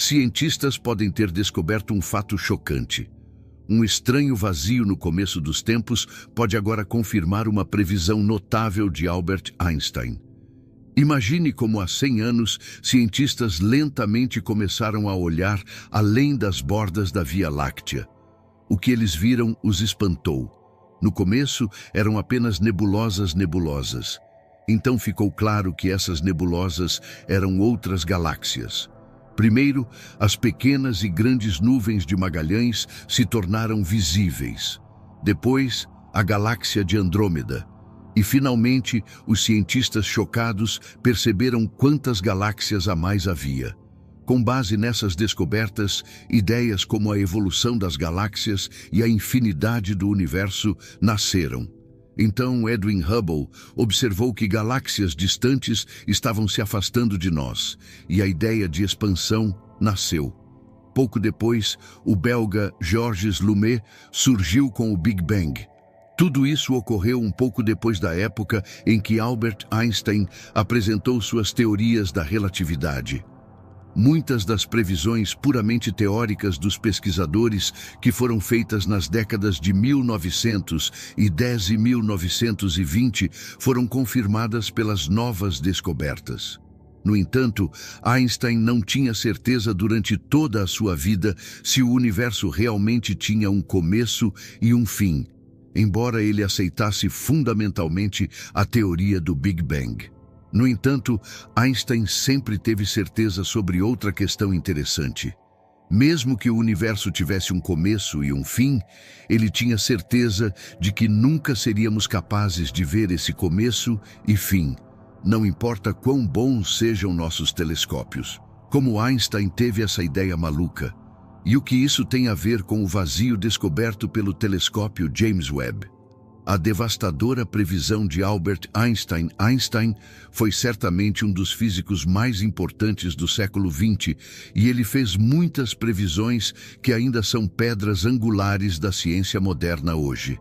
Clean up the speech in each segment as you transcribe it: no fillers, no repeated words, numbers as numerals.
Cientistas podem ter descoberto um fato chocante. Um estranho vazio no começo dos tempos pode agora confirmar uma previsão notável de Albert Einstein. Imagine como há 100 anos, cientistas lentamente começaram a olhar além das bordas da Via Láctea. O que eles viram os espantou. No começo, eram apenas nebulosas. Então ficou claro que essas nebulosas eram outras galáxias. Primeiro, as pequenas e grandes nuvens de Magalhães se tornaram visíveis. Depois, a galáxia de Andrômeda. E, finalmente, os cientistas chocados perceberam quantas galáxias a mais havia. Com base nessas descobertas, ideias como a evolução das galáxias e a infinidade do universo nasceram. Então Edwin Hubble observou que galáxias distantes estavam se afastando de nós, e a ideia de expansão nasceu. Pouco depois, o belga Georges Lumet surgiu com o Big Bang. Tudo isso ocorreu um pouco depois da época em que Albert Einstein apresentou suas teorias da relatividade. Muitas das previsões puramente teóricas dos pesquisadores que foram feitas nas décadas de 1910 e 1920 foram confirmadas pelas novas descobertas. No entanto, Einstein não tinha certeza durante toda a sua vida se o universo realmente tinha um começo e um fim, embora ele aceitasse fundamentalmente a teoria do Big Bang. No entanto, Einstein sempre teve certeza sobre outra questão interessante. Mesmo que o universo tivesse um começo e um fim, ele tinha certeza de que nunca seríamos capazes de ver esse começo e fim, não importa quão bons sejam nossos telescópios. Como Einstein teve essa ideia maluca? E o que isso tem a ver com o vazio descoberto pelo telescópio James Webb? A devastadora previsão de Albert Einstein. Einstein foi certamente um dos físicos mais importantes do século XX e ele fez muitas previsões que ainda são pedras angulares da ciência moderna hoje.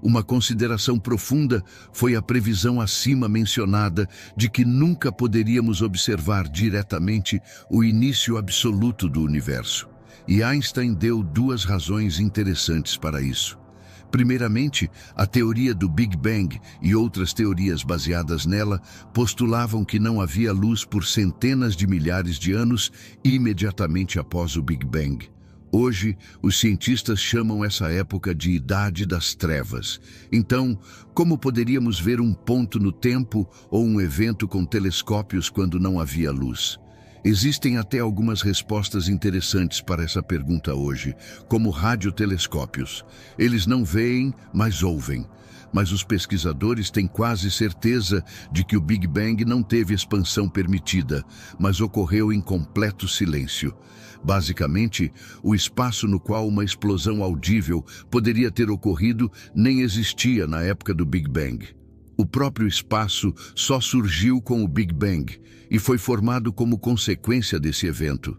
Uma consideração profunda foi a previsão acima mencionada de que nunca poderíamos observar diretamente o início absoluto do universo. E Einstein deu duas razões interessantes para isso. Primeiramente, a teoria do Big Bang e outras teorias baseadas nela postulavam que não havia luz por centenas de milhares de anos imediatamente após o Big Bang. Hoje, os cientistas chamam essa época de Idade das Trevas. Então, como poderíamos ver um ponto no tempo ou um evento com telescópios quando não havia luz? Existem até algumas respostas interessantes para essa pergunta hoje, como radiotelescópios. Eles não veem, mas ouvem. Mas os pesquisadores têm quase certeza de que o Big Bang não teve expansão permitida, mas ocorreu em completo silêncio. Basicamente, o espaço no qual uma explosão audível poderia ter ocorrido nem existia na época do Big Bang. O próprio espaço só surgiu com o Big Bang e foi formado como consequência desse evento.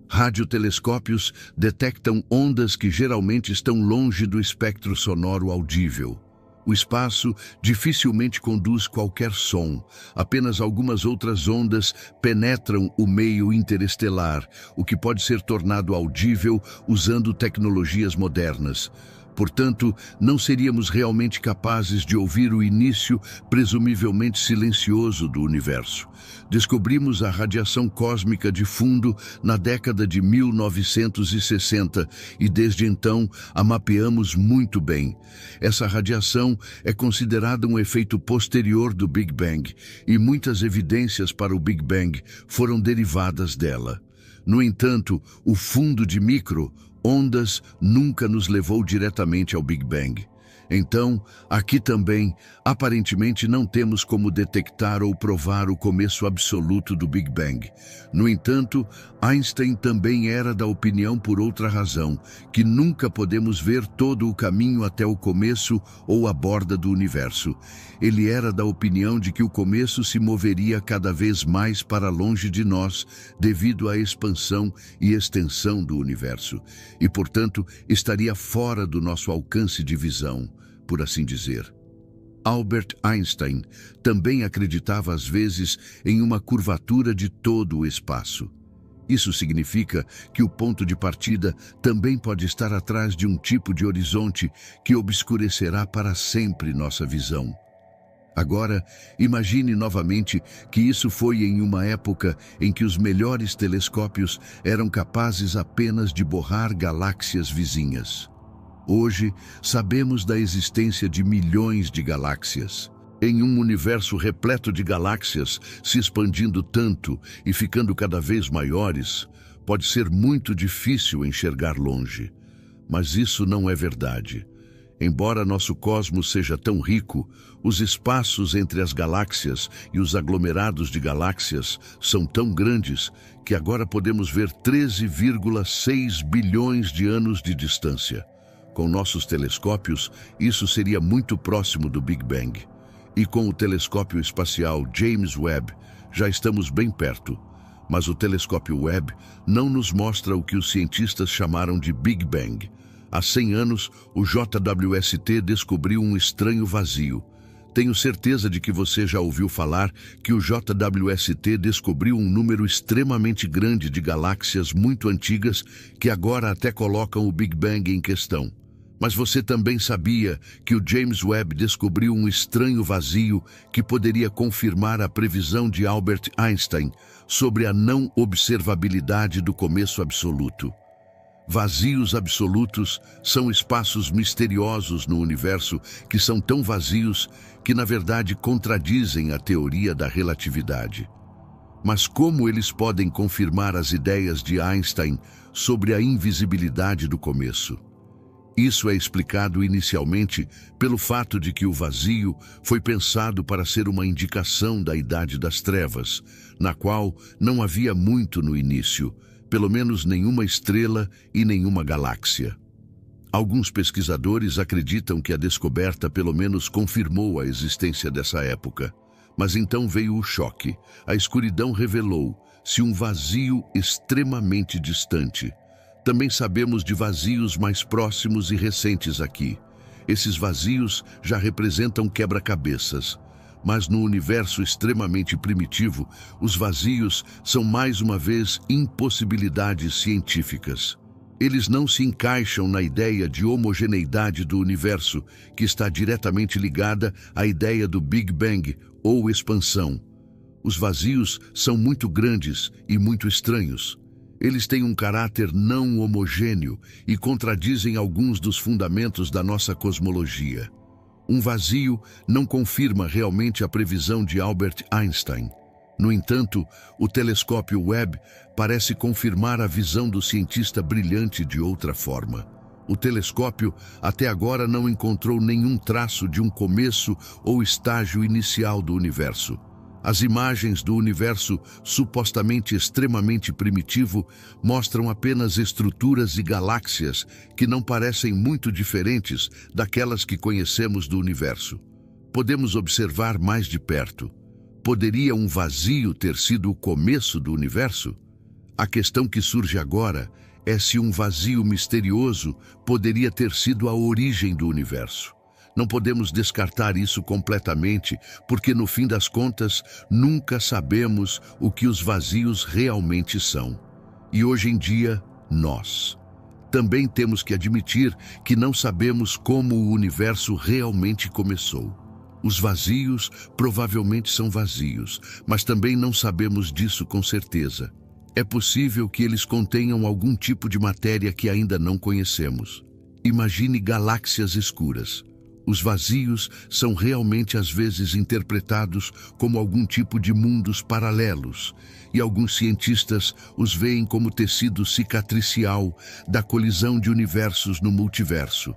Radiotelescópios detectam ondas que geralmente estão longe do espectro sonoro audível. O espaço dificilmente conduz qualquer som, apenas algumas outras ondas penetram o meio interestelar, o que pode ser tornado audível usando tecnologias modernas. Portanto, não seríamos realmente capazes de ouvir o início presumivelmente silencioso do universo. Descobrimos a radiação cósmica de fundo na década de 1960 e desde então a mapeamos muito bem. Essa radiação é considerada um efeito posterior do Big Bang e muitas evidências para o Big Bang foram derivadas dela. No entanto, o fundo de micro-ondas nunca nos levou diretamente ao Big Bang. Então, aqui também, aparentemente não temos como detectar ou provar o começo absoluto do Big Bang. No entanto, Einstein também era da opinião por outra razão, que nunca podemos ver todo o caminho até o começo ou a borda do universo. Ele era da opinião de que o começo se moveria cada vez mais para longe de nós, devido à expansão e extensão do universo, e, portanto, estaria fora do nosso alcance de visão, por assim dizer. Albert Einstein também acreditava às vezes em uma curvatura de todo o espaço. Isso significa que o ponto de partida também pode estar atrás de um tipo de horizonte que obscurecerá para sempre nossa visão. Agora, imagine novamente que isso foi em uma época em que os melhores telescópios eram capazes apenas de borrar galáxias vizinhas. Hoje, sabemos da existência de milhões de galáxias. Em um universo repleto de galáxias, se expandindo tanto e ficando cada vez maiores, pode ser muito difícil enxergar longe. Mas isso não é verdade. Embora nosso cosmos seja tão rico, os espaços entre as galáxias e os aglomerados de galáxias são tão grandes que agora podemos ver 13,6 bilhões de anos de distância. Com nossos telescópios, isso seria muito próximo do Big Bang. E com o telescópio espacial James Webb, já estamos bem perto. Mas o telescópio Webb não nos mostra o que os cientistas chamaram de Big Bang. Há 100 anos, o JWST descobriu um estranho vazio. Tenho certeza de que você já ouviu falar que o JWST descobriu um número extremamente grande de galáxias muito antigas que agora até colocam o Big Bang em questão. Mas você também sabia que o James Webb descobriu um estranho vazio que poderia confirmar a previsão de Albert Einstein sobre a não observabilidade do começo absoluto. Vazios absolutos são espaços misteriosos no universo que são tão vazios que, na verdade, contradizem a teoria da relatividade. Mas como eles podem confirmar as ideias de Einstein sobre a invisibilidade do começo? Isso é explicado inicialmente pelo fato de que o vazio foi pensado para ser uma indicação da Idade das Trevas, na qual não havia muito no início, pelo menos nenhuma estrela e nenhuma galáxia. Alguns pesquisadores acreditam que a descoberta pelo menos confirmou a existência dessa época. Mas então veio o choque. A escuridão revelou-se um vazio extremamente distante. Também sabemos de vazios mais próximos e recentes aqui. Esses vazios já representam quebra-cabeças. Mas no universo extremamente primitivo, os vazios são mais uma vez impossibilidades científicas. Eles não se encaixam na ideia de homogeneidade do universo, que está diretamente ligada à ideia do Big Bang ou expansão. Os vazios são muito grandes e muito estranhos. Eles têm um caráter não homogêneo e contradizem alguns dos fundamentos da nossa cosmologia. Um vazio não confirma realmente a previsão de Albert Einstein. No entanto, o telescópio Webb parece confirmar a visão do cientista brilhante de outra forma. O telescópio até agora não encontrou nenhum traço de um começo ou estágio inicial do universo. As imagens do universo supostamente extremamente primitivo mostram apenas estruturas e galáxias que não parecem muito diferentes daquelas que conhecemos do universo. Podemos observar mais de perto. Poderia um vazio ter sido o começo do universo? A questão que surge agora é se um vazio misterioso poderia ter sido a origem do universo. Não podemos descartar isso completamente, porque no fim das contas, nunca sabemos o que os vazios realmente são. E hoje em dia, nós também temos que admitir que não sabemos como o universo realmente começou. Os vazios provavelmente são vazios, mas também não sabemos disso com certeza. É possível que eles contenham algum tipo de matéria que ainda não conhecemos. Imagine galáxias escuras. Os vazios são realmente às vezes interpretados como algum tipo de mundos paralelos, e alguns cientistas os veem como tecido cicatricial da colisão de universos no multiverso.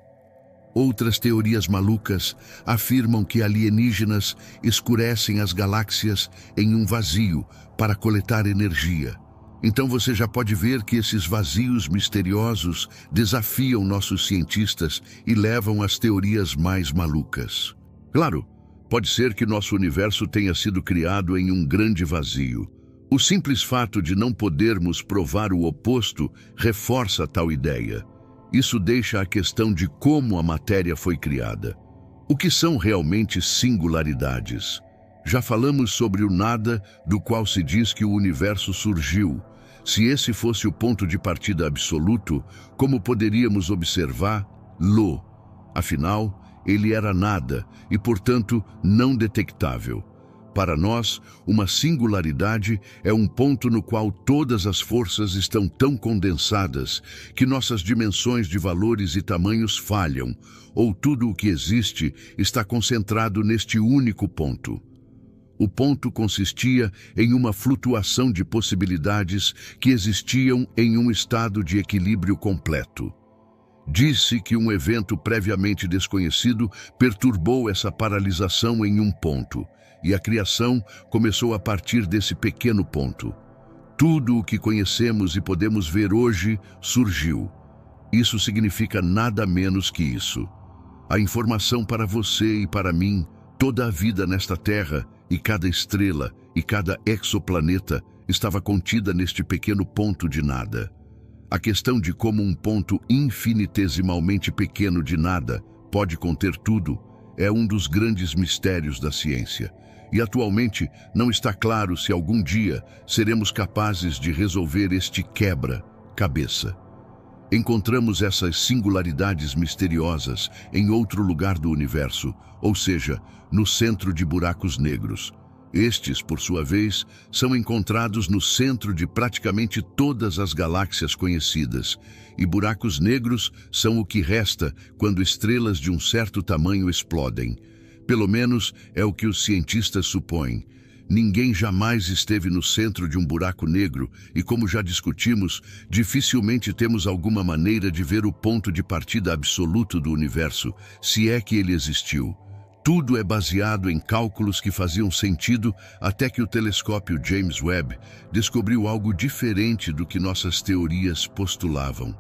Outras teorias malucas afirmam que alienígenas escurecem as galáxias em um vazio para coletar energia. Então você já pode ver que esses vazios misteriosos desafiam nossos cientistas e levam às teorias mais malucas. Claro, pode ser que nosso universo tenha sido criado em um grande vazio. O simples fato de não podermos provar o oposto reforça tal ideia. Isso deixa a questão de como a matéria foi criada. O que são realmente singularidades? Já falamos sobre o nada, do qual se diz que o universo surgiu. Se esse fosse o ponto de partida absoluto, como poderíamos observá-lo? Afinal, ele era nada e, portanto, não detectável. Para nós, uma singularidade é um ponto no qual todas as forças estão tão condensadas que nossas dimensões de valores e tamanhos falham, ou tudo o que existe está concentrado neste único ponto. O ponto consistia em uma flutuação de possibilidades que existiam em um estado de equilíbrio completo. Disse que um evento previamente desconhecido perturbou essa paralisação em um ponto, e a criação começou a partir desse pequeno ponto. Tudo o que conhecemos e podemos ver hoje surgiu. Isso significa nada menos que isso. A informação para você e para mim, toda a vida nesta Terra, e cada estrela, e cada exoplaneta, estava contida neste pequeno ponto de nada. A questão de como um ponto infinitesimalmente pequeno de nada pode conter tudo é um dos grandes mistérios da ciência. E atualmente não está claro se algum dia seremos capazes de resolver este quebra-cabeça. Encontramos essas singularidades misteriosas em outro lugar do universo, ou seja, no centro de buracos negros. Estes, por sua vez, são encontrados no centro de praticamente todas as galáxias conhecidas, e buracos negros são o que resta quando estrelas de um certo tamanho explodem. Pelo menos é o que os cientistas supõem. Ninguém jamais esteve no centro de um buraco negro e, como já discutimos, dificilmente temos alguma maneira de ver o ponto de partida absoluto do universo, se é que ele existiu. Tudo é baseado em cálculos que faziam sentido até que o telescópio James Webb descobriu algo diferente do que nossas teorias postulavam.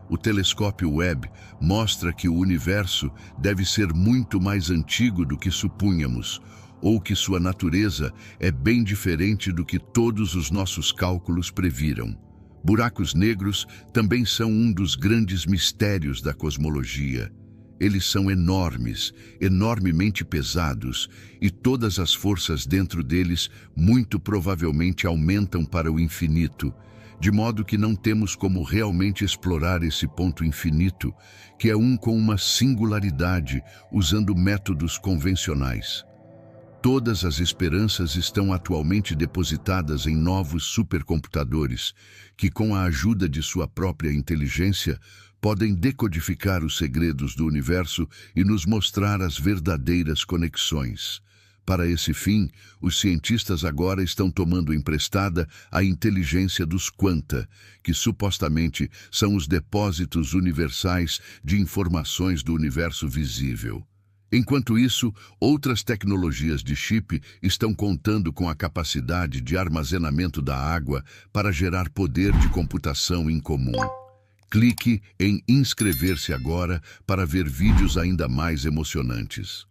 O telescópio Webb mostra que o universo deve ser muito mais antigo do que supunhamos, ou que sua natureza é bem diferente do que todos os nossos cálculos previram. Buracos negros também são um dos grandes mistérios da cosmologia. Eles são enormes, enormemente pesados, e todas as forças dentro deles muito provavelmente aumentam para o infinito, de modo que não temos como realmente explorar esse ponto infinito, que é um com uma singularidade, usando métodos convencionais. Todas as esperanças estão atualmente depositadas em novos supercomputadores, que, com a ajuda de sua própria inteligência, podem decodificar os segredos do universo e nos mostrar as verdadeiras conexões. Para esse fim, os cientistas agora estão tomando emprestada a inteligência dos quanta, que supostamente são os depósitos universais de informações do universo visível. Enquanto isso, outras tecnologias de chip estão contando com a capacidade de armazenamento da água para gerar poder de computação incomum. Clique em inscrever-se agora para ver vídeos ainda mais emocionantes.